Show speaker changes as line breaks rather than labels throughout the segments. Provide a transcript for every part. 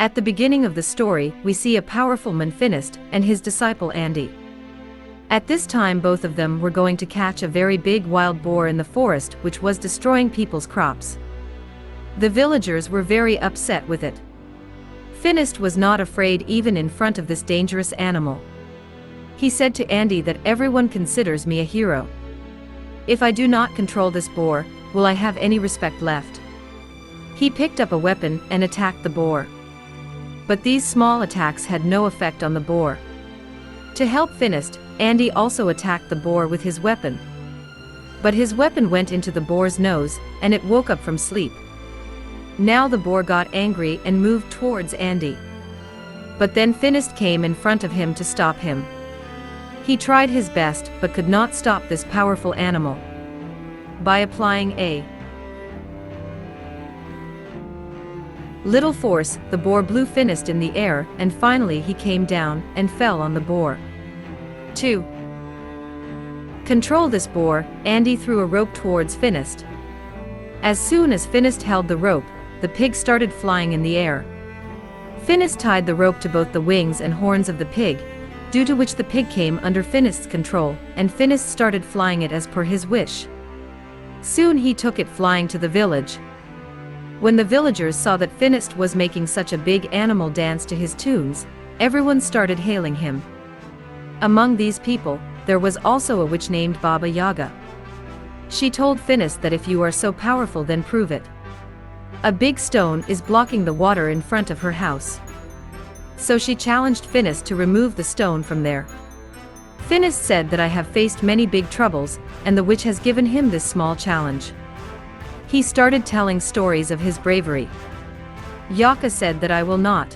At the beginning of the story, we see a powerful man Finist and his disciple Andy. At this time both of them were going to catch a very big wild boar in the forest which was destroying people's crops. The villagers were very upset with it. Finist was not afraid even in front of this dangerous animal. He said to Andy that everyone considers me a hero. If I do not control this boar, will I have any respect left? He picked up a weapon and attacked the boar. But these small attacks had no effect on the boar. To help Finist, Andy also attacked the boar with his weapon. But his weapon went into the boar's nose, and it woke up from sleep. Now the boar got angry and moved towards Andy. But then Finist came in front of him to stop him. He tried his best but could not stop this powerful animal. By applying a little force, the boar blew Finist in the air, and finally he came down and fell on the boar. To control this boar, Andy threw a rope towards Finist. As soon as Finist held the rope, the pig started flying in the air. Finist tied the rope to both the wings and horns of the pig, due to which the pig came under Finist's control, and Finist started flying it as per his wish. Soon he took it flying to the village. When the villagers saw that Finist was making such a big animal dance to his tunes, everyone started hailing him. Among these people, there was also a witch named Baba Yaga. She told Finist that if you are so powerful then prove it. A big stone is blocking the water in front of her house. So she challenged Finist to remove the stone from there. Finist said that I have faced many big troubles, and the witch has given him this small challenge. He started telling stories of his bravery. Yaka said that I will not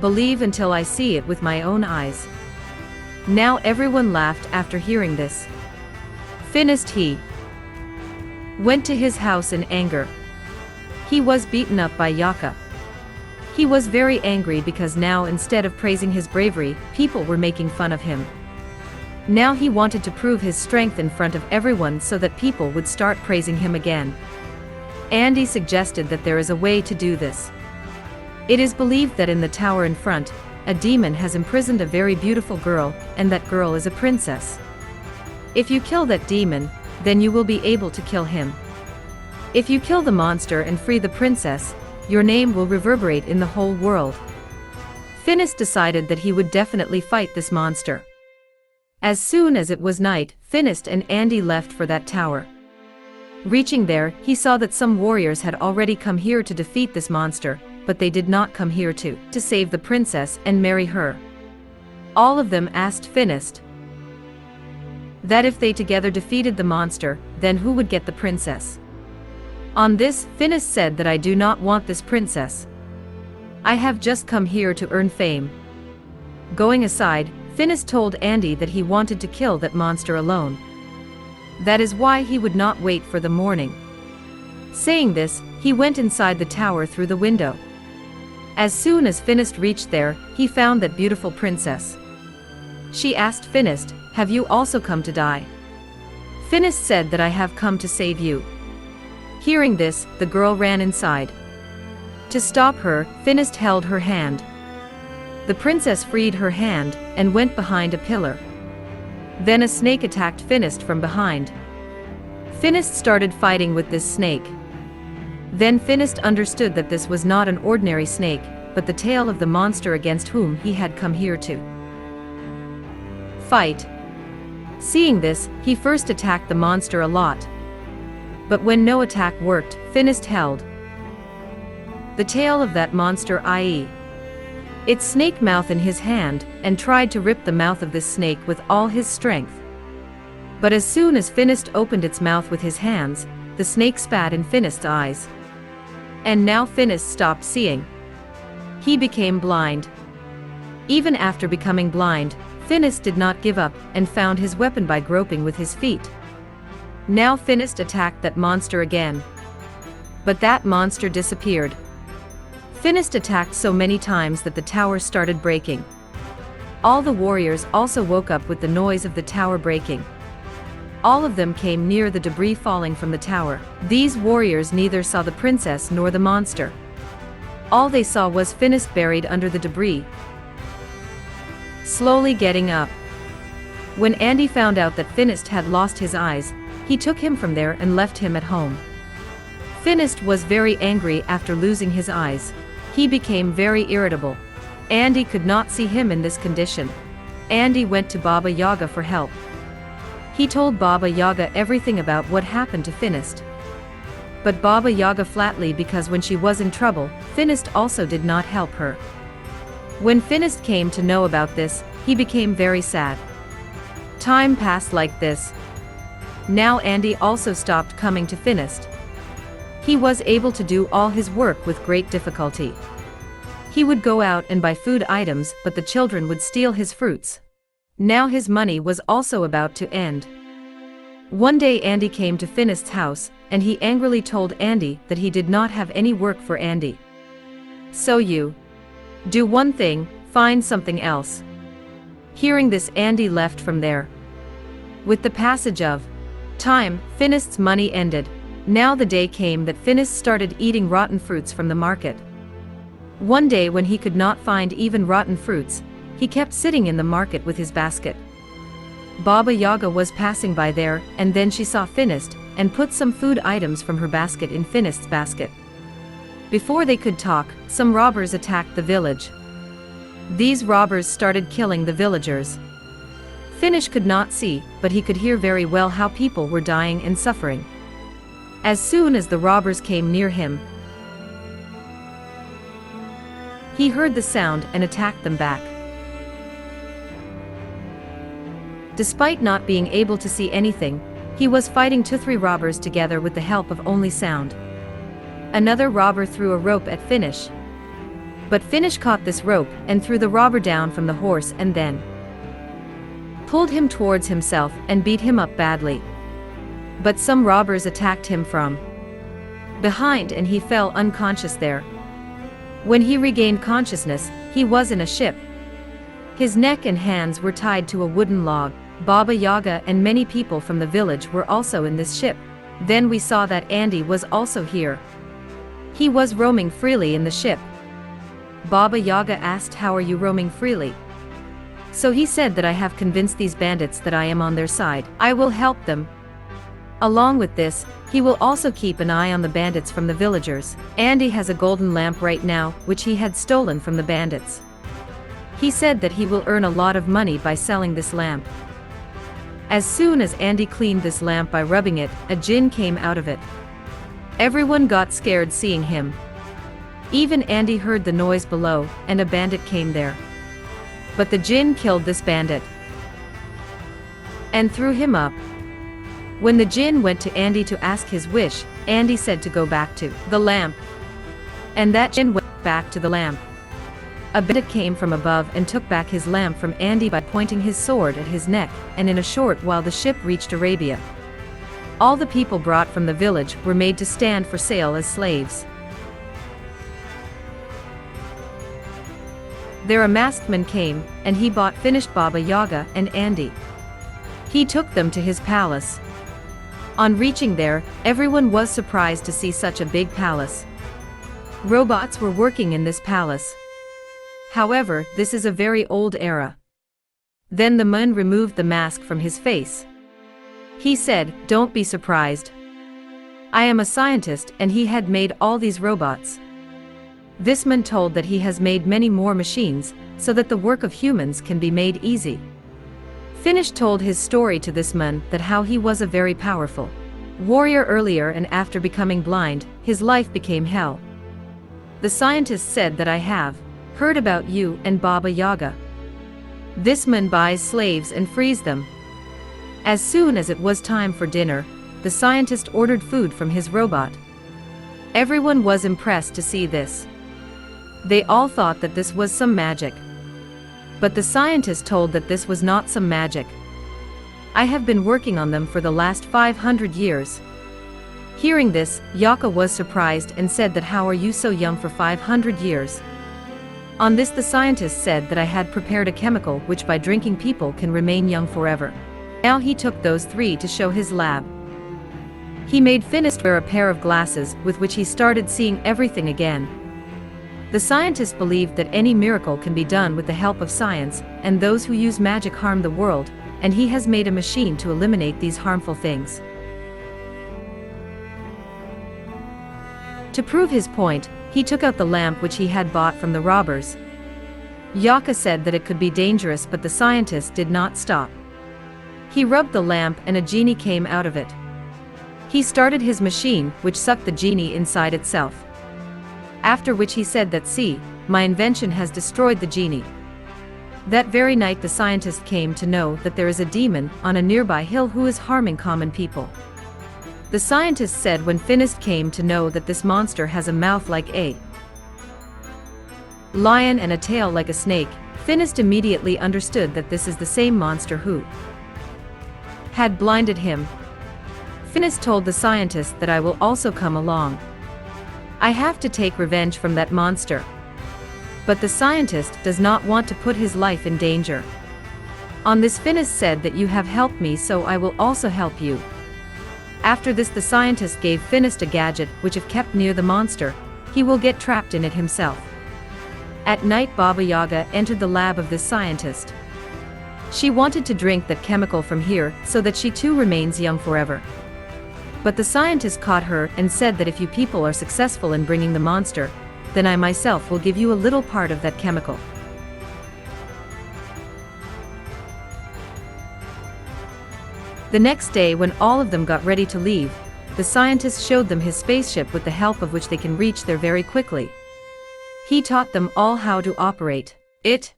believe until I see it with my own eyes. Now everyone laughed after hearing this. Finist he went to his house in anger. He was beaten up by Yaka. He was very angry because now instead of praising his bravery, people were making fun of him. Now he wanted to prove his strength in front of everyone so that people would start praising him again. Andy suggested that there is a way to do this. It is believed that in the tower in front, a demon has imprisoned a very beautiful girl, and that girl is a princess. If you kill that demon, then you will be able to kill him. If you kill the monster and free the princess, your name will reverberate in the whole world. Finist decided that he would definitely fight this monster. As soon as it was night, Finist and Andy left for that tower. Reaching there, he saw that some warriors had already come here to defeat this monster, but they did not come here to save the princess and marry her. All of them asked Finist that if they together defeated the monster, then who would get the princess? On this, Finist said that I do not want this princess. I have just come here to earn fame. Going aside, Finist told Andy that he wanted to kill that monster alone. That is why he would not wait for the morning. Saying this, he went inside the tower through the window. As soon as Finist reached there, he found that beautiful princess. She asked Finist, "Have you also come to die?" Finist said that I have come to save you. Hearing this, the girl ran inside. To stop her, Finist held her hand. The princess freed her hand and went behind a pillar. Then a snake attacked Finist from behind. Finist started fighting with this snake. Then Finist understood that this was not an ordinary snake, but the tail of the monster against whom he had come here to fight. Seeing this, he first attacked the monster a lot. But when no attack worked, Finist held the tail of that monster, i.e. its snake mouth, in his hand, and tried to rip the mouth of this snake with all his strength. But as soon as Finist opened its mouth with his hands, the snake spat in Finist's eyes. And now Finist stopped seeing. He became blind. Even after becoming blind, Finist did not give up and found his weapon by groping with his feet. Now Finist attacked that monster again. But that monster disappeared. Finist attacked so many times that the tower started breaking. All the warriors also woke up with the noise of the tower breaking. All of them came near the debris falling from the tower. These warriors neither saw the princess nor the monster. all they saw was Finist buried under the debris, slowly getting up. When Andy found out that Finist had lost his eyes, he took him from there and left him at home. Finist was very angry after losing his eyes. He became very irritable. Andy could not see him in this condition. Andy went to Baba Yaga for help. He told Baba Yaga everything about what happened to Finist. But Baba Yaga flatly, because when she was in trouble, Finist also did not help her. When Finist came to know about this, he became very sad. Time passed like this. Now Andy also stopped coming to Finist. He was able to do all his work with great difficulty. He would go out and buy food items, but the children would steal his fruits. Now his money was also about to end. One day Andy came to Finist's house, and he angrily told Andy that he did not have any work for Andy. So you do one thing, find something else. Hearing this, Andy left from there. With the passage of time, Finist's money ended. Now the day came that Finist started eating rotten fruits from the market. One day when he could not find even rotten fruits, he kept sitting in the market with his basket. Baba Yaga was passing by there, and then she saw Finist, and put some food items from her basket in Finist's basket. Before they could talk, some robbers attacked the village. These robbers started killing the villagers. Finist could not see, but he could hear very well how people were dying and suffering. As soon as the robbers came near him, he heard the sound and attacked them back. Despite not being able to see anything, he was fighting 2-3 robbers together with the help of only sound. Another robber threw a rope at Finist. But Finist caught this rope and threw the robber down from the horse and then pulled him towards himself and beat him up badly. But some robbers attacked him from behind and he fell unconscious there. When he regained consciousness, he was in a ship. His neck and hands were tied to a wooden log. Baba Yaga and many people from the village were also in this ship. Then we saw that Andy was also here. He was roaming freely in the ship. Baba Yaga asked, "How are you roaming freely?" So he said that I have convinced these bandits that I am on their side. I will help them. Along with this, he will also keep an eye on the bandits from the villagers. Andy has a golden lamp right now, which he had stolen from the bandits. He said that he will earn a lot of money by selling this lamp. As soon as Andy cleaned this lamp by rubbing it, a jinn came out of it. Everyone got scared seeing him. Even Andy heard the noise below, and a bandit came there. But the jinn killed this bandit and threw him up. When the jinn went to Andy to ask his wish, Andy said to go back to the lamp. And that jinn went back to the lamp. A bandit came from above and took back his lamp from Andy by pointing his sword at his neck, and in a short while the ship reached Arabia. All the people brought from the village were made to stand for sale as slaves. There a masked man came, and he bought Finist Baba Yaga and Andy. He took them to his palace. On reaching there, everyone was surprised to see such a big palace. Robots were working in this palace. However, this is a very old era. Then the man removed the mask from his face. He said, "Don't be surprised. I am a scientist," and he had made all these robots. This man told that he has made many more machines, so that the work of humans can be made easy. Finist told his story to this man, that how he was a very powerful warrior earlier, and after becoming blind, his life became hell. The scientist said that I have heard about you and Baba Yaga. This man buys slaves and frees them. As soon as it was time for dinner, the scientist ordered food from his robot. Everyone was impressed to see this. They all thought that this was some magic. But the scientist told that this was not some magic. I have been working on them for the last 500 years. Hearing this, Yaga was surprised and said that how are you so young for 500 years? On this the scientist said that I had prepared a chemical which by drinking people can remain young forever. Now he took those 3 to show his lab. He made Finist wear a pair of glasses with which he started seeing everything again. The scientist believed that any miracle can be done with the help of science, and those who use magic harm the world, and he has made a machine to eliminate these harmful things. To prove his point, he took out the lamp which he had bought from the robbers. Yaka said that it could be dangerous, but the scientist did not stop. He rubbed the lamp and a genie came out of it. He started his machine, which sucked the genie inside itself. After which he said that, "See, my invention has destroyed the genie." That very night the scientist came to know that there is a demon on a nearby hill who is harming common people. The scientist said when Finist came to know that this monster has a mouth like a lion and a tail like a snake, Finist immediately understood that this is the same monster who had blinded him. Finist told the scientist that I will also come along. I have to take revenge from that monster. But the scientist does not want to put his life in danger. On this Finist said that you have helped me, so I will also help you. After this the scientist gave Finist a gadget which if kept near the monster, he will get trapped in it himself. At night Baba Yaga entered the lab of this scientist. She wanted to drink that chemical from here so that she too remains young forever. But the scientist caught her and said that if you people are successful in bringing the monster, then I myself will give you a little part of that chemical. The next day when all of them got ready to leave, the scientist showed them his spaceship with the help of which they can reach there very quickly. He taught them all how to operate it.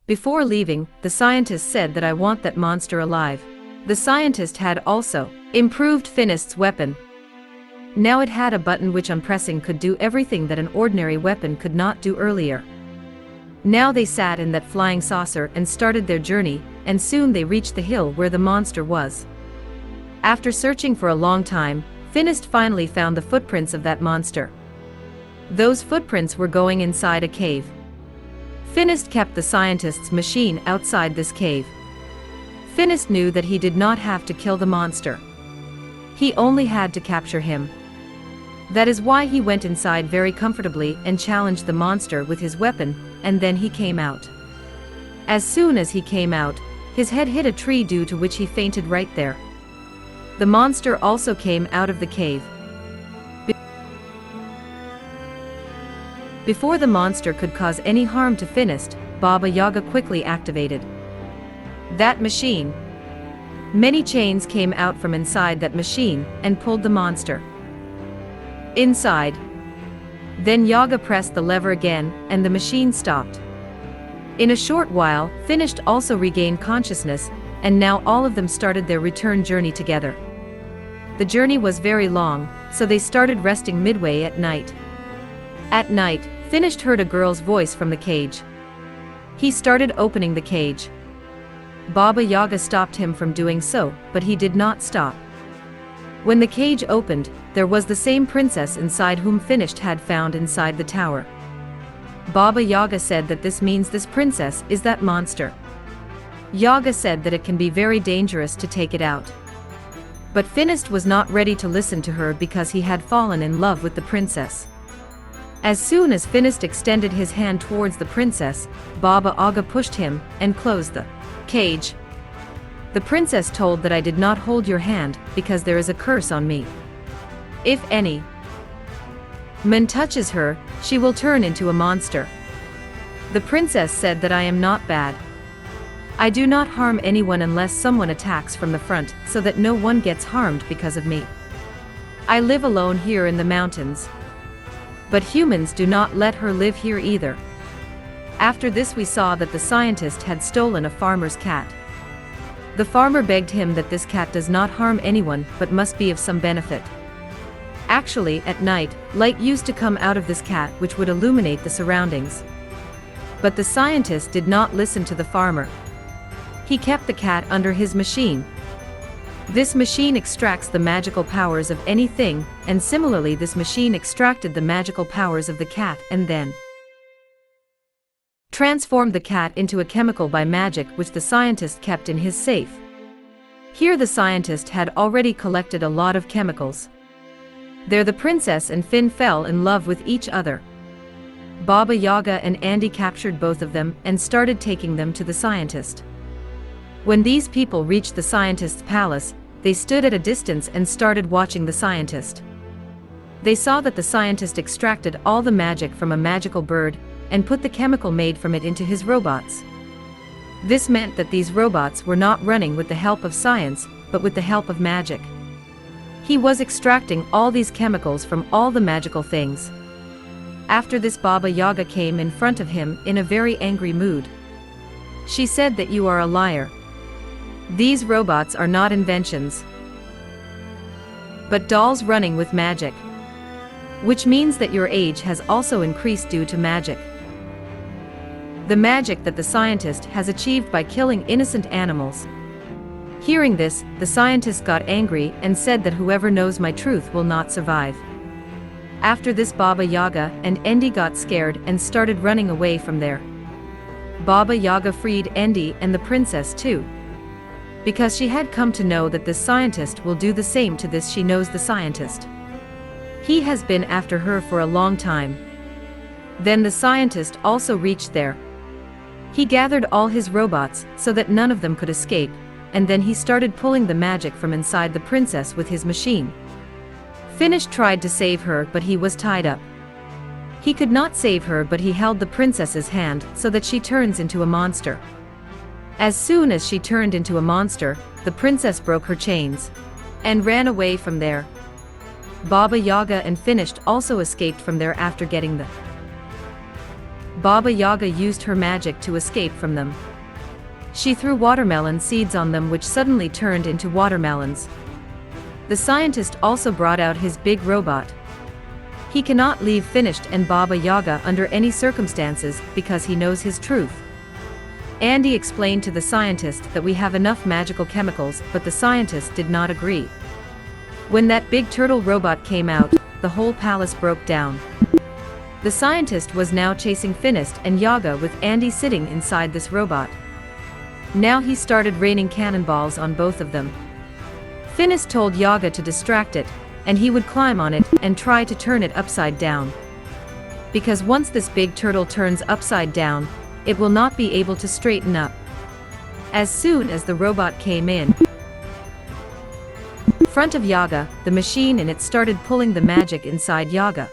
Before leaving, the scientist said that I want that monster alive. The scientist had also improved Finist's weapon. Now it had a button which on pressing could do everything that an ordinary weapon could not do earlier. Now they sat in that flying saucer and started their journey, and soon they reached the hill where the monster was. After searching for a long time, Finist finally found the footprints of that monster. Those footprints were going inside a cave. Finist kept the scientist's machine outside this cave. Finist knew that he did not have to kill the monster. He only had to capture him. That is why he went inside very comfortably and challenged the monster with his weapon, and then he came out. As soon as he came out, his head hit a tree due to which he fainted right there. The monster also came out of the cave. Before the monster could cause any harm to Finist, Baba Yaga quickly activated that machine. Many chains came out from inside that machine and pulled the monster inside. Then Yaga pressed the lever again, and the machine stopped. In a short while, Finist also regained consciousness, and now all of them started their return journey together. The journey was very long, so they started resting midway at night. At night, Finist heard a girl's voice from the cage. He started opening the cage. Baba Yaga stopped him from doing so, but he did not stop. When the cage opened, there was the same princess inside whom Finist had found inside the tower. Baba Yaga said that this means this princess is that monster. Yaga said that it can be very dangerous to take it out. But Finist was not ready to listen to her because he had fallen in love with the princess. As soon as Finist extended his hand towards the princess, Baba Yaga pushed him and closed the cage. The princess told that I did not hold your hand because there is a curse on me. If any man touches her, she will turn into a monster. The princess said that I am not bad. I do not harm anyone unless someone attacks from the front, so that no one gets harmed because of me. I live alone here in the mountains. But humans do not let her live here either. After this we saw that the scientist had stolen a farmer's cat. The farmer begged him that this cat does not harm anyone but must be of some benefit. Actually, at night, light used to come out of this cat which would illuminate the surroundings. But the scientist did not listen to the farmer. He kept the cat under his machine. This machine extracts the magical powers of anything, and similarly this machine extracted the magical powers of the cat and then transformed the cat into a chemical by magic which the scientist kept in his safe. Here the scientist had already collected a lot of chemicals. There the princess and Finn fell in love with each other. Baba Yaga and Andy captured both of them and started taking them to the scientist. When these people reached the scientist's palace, they stood at a distance and started watching the scientist. They saw that the scientist extracted all the magic from a magical bird and put the chemical made from it into his robots. This meant that these robots were not running with the help of science, but with the help of magic. He was extracting all these chemicals from all the magical things. After this, Baba Yaga came in front of him in a very angry mood. She said that you are a liar. These robots are not inventions, but dolls running with magic. Which means that your age has also increased due to magic. The magic that the scientist has achieved by killing innocent animals. Hearing this, the scientist got angry and said that whoever knows my truth will not survive. After this, Baba Yaga and Andy got scared and started running away from there. Baba Yaga freed Andy and the princess too, because she had come to know that this scientist will do the same to this. She knows the scientist. He has been after her for a long time. Then the scientist also reached there. He gathered all his robots so that none of them could escape, and then he started pulling the magic from inside the princess with his machine. Finish tried to save her, but he was tied up. He could not save her, but he held the princess's hand so that she turns into a monster. As soon as she turned into a monster, the princess broke her chains and ran away from there. Baba Yaga and Finished also escaped from there after getting the Baba Yaga used her magic to escape from them. She threw watermelon seeds on them, which suddenly turned into watermelons. The scientist also brought out his big robot. He cannot leave Finished and Baba Yaga under any circumstances because he knows his truth. Andy explained to the scientist that we have enough magical chemicals, but the scientist did not agree. When that big turtle robot came out, the whole palace broke down. The scientist was now chasing Finished and Yaga with Andy sitting inside this robot. Now he started raining cannonballs on both of them. Finished told Yaga to distract it, and he would climb on it and try to turn it upside down. Because once this big turtle turns upside down, it will not be able to straighten up. As soon as the robot came in front of Yaga, the machine in it started pulling the magic inside Yaga,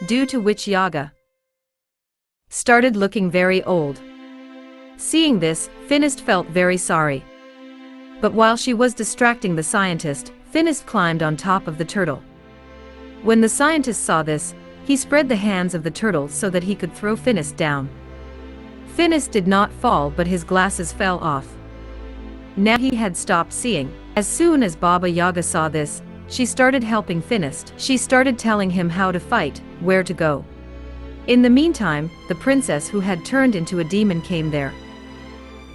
due to which Yaga started looking very old. Seeing this, Finished felt very sorry. But while she was distracting the scientist, Finished climbed on top of the turtle. When the scientist saw this, he spread the hands of the turtle so that he could throw Finished down. Finished did not fall, but his glasses fell off. Now he had stopped seeing. As soon as Baba Yaga saw this, she started helping Finished. She started telling him how to fight, where to go. In the meantime, the princess who had turned into a demon came there.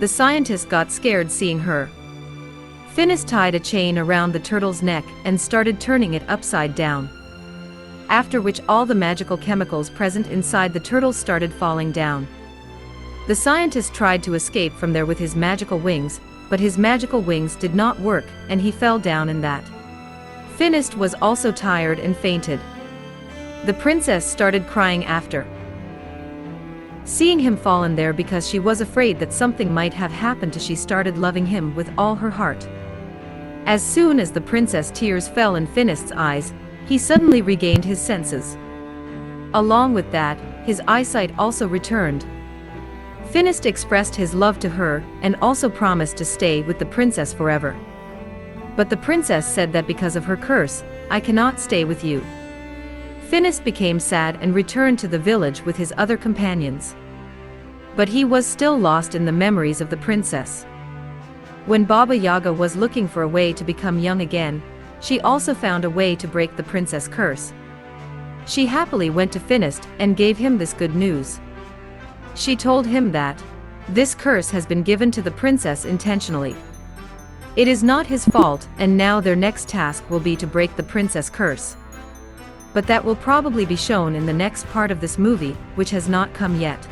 The scientist got scared seeing her. Finished tied a chain around the turtle's neck and started turning it upside down. After which all the magical chemicals present inside the turtle started falling down. The scientist tried to escape from there with his magical wings, but his magical wings did not work and he fell down in that. Finished was also tired and fainted. The princess started crying after seeing him fall in there because she was afraid that something might have happened to. She started loving him with all her heart. As soon as the princess' tears fell in Finished's eyes, he suddenly regained his senses. Along with that, his eyesight also returned. Finished expressed his love to her and also promised to stay with the princess forever. But the princess said that because of her curse, I cannot stay with you. Finished became sad and returned to the village with his other companions. But he was still lost in the memories of the princess. When Baba Yaga was looking for a way to become young again, she also found a way to break the princess curse. She happily went to Finished and gave him this good news. She told him that this curse has been given to the princess intentionally. It is not his fault, and now their next task will be to break the princess curse. But that will probably be shown in the next part of this movie, which has not come yet.